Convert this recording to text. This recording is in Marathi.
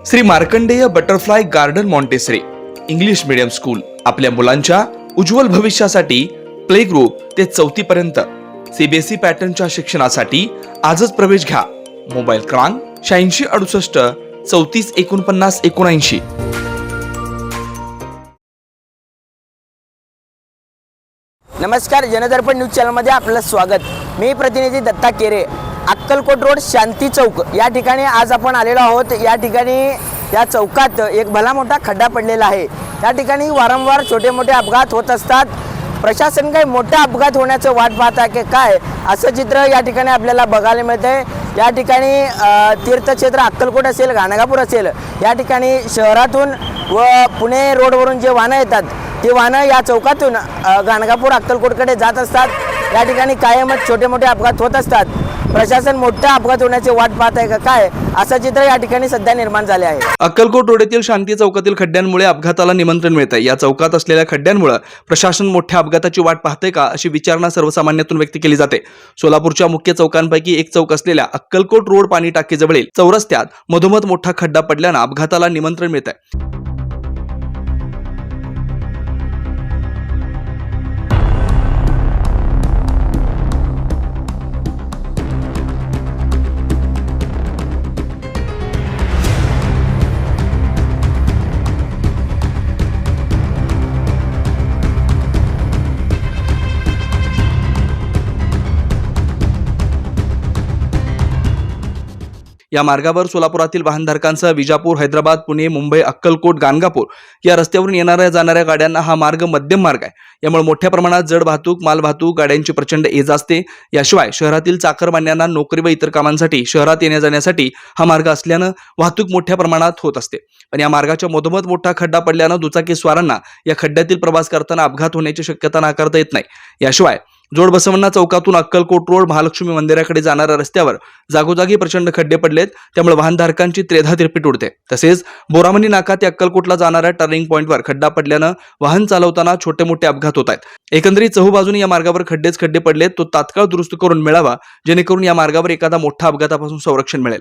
Shri Markandeya butterfly garden Montessori English medium school आपल्या मुलांच्या उज्ज्वल भविष्यासाठी प्ले ग्रुप ते 4थी पर्यंत सीबीएसई पॅटर्नच्या शिक्षणासाठी आजच प्रवेश घ्या. मोबाईल क्रमांक 8668 34 49 79. नमस्कार, जनदर्पण न्यूज चॅनलमध्ये आपलं स्वागत. मी प्रतिनिधी दत्ता केरे. अक्कलकोट रोड शांती चौक या ठिकाणी आज आपण आलेलो आहोत. या ठिकाणी या चौकात एक भला मोठा खड्डा पडलेला आहे. त्या ठिकाणी वारंवार छोटे मोठे अपघात होत असतात. प्रशासन काही मोठा अपघात होण्याचं वाट पाहत आहे की काय, असं चित्र या ठिकाणी आपल्याला बघायला मिळतंय. या ठिकाणी तीर्थक्षेत्र अक्कलकोट असेल, गाणगापूर असेल, या ठिकाणी शहरातून व पुणे रोडवरून जे वाहनं येतात ती वाहनं या चौकातून गाणगापूर अक्कलकोटकडे जात असतात. या ठिकाणी कायमच छोटे मोठे अपघात होत असतात. प्रशासन मोठा अपघात होण्याची वाट पाहत आहे का काय, असं चित्र या ठिकाणी सध्या निर्माण झाले आहे. अक्कलकोट रोड येथील शांती चौकातील खड्ड्यांमुळे अपघाताला निमंत्रण मिळतंय. या चौकात असलेल्या खड्ड्यांमुळे प्रशासन मोठ्या अपघाताची वाट पाहते का, अशी विचारणा सर्वसामान्यातून व्यक्त केली जाते. सोलापूरच्या मुख्य चौकांपैकी एक चौक असलेल्या अक्कलकोट रोड पाणी टाकीजवळील चौरस्त्यात मधोमध मोठा खड्डा पडल्यानं अपघाताला निमंत्रण मिळत आहे. या मार्गावर सोलापुरातील वाहनधारकांसह विजापूर, हैदराबाद, पुणे, मुंबई, अक्कलकोट, गाणगापूर या रस्त्यावरून येणाऱ्या जाणाऱ्या गाड्यांना हा मार्ग मध्यम मार्ग आहे. यामुळे मोठ्या प्रमाणात जड वाहतूक, मालवाहतूक गाड्यांची प्रचंड ये-जा असते. याशिवाय शहरातील चाकरमान्यांना नोकरी व इतर कामांसाठी शहरात येण्या जाण्यासाठी हा मार्ग असल्यानं वाहतूक मोठ्या प्रमाणात होत असते. पण या मार्गाच्या मधोमध मोठा खड्डा पडल्यानं दुचाकीस्वारांना या खड्ड्यातील प्रवास करताना अपघात होण्याची शक्यता नाकारता येत नाही. याशिवाय जोडबसवण्णा चौकातून अक्कलकोट रोड महालक्ष्मी मंदिराकडे जाणाऱ्या रस्त्यावर जागोजागी प्रचंड खड्डे पडलेत. त्यामुळे वाहनधारकांची त्रेधा तिरपीट उडते. तसेच बोरामणी नाका ते अक्कलकोटला जाणाऱ्या टर्निंग पॉईंटवर खड्डा पडल्यानं वाहन चालवताना छोटे मोठे अपघात होत आहेत. एकंदरीत चहूबाजूने या मार्गावर खड्डेच खड्डे पडलेत. तो तात्काळ दुरुस्त करून मिळावा, जेणेकरून या मार्गावर एखादा मोठा अपघातापासून संरक्षण मिळेल.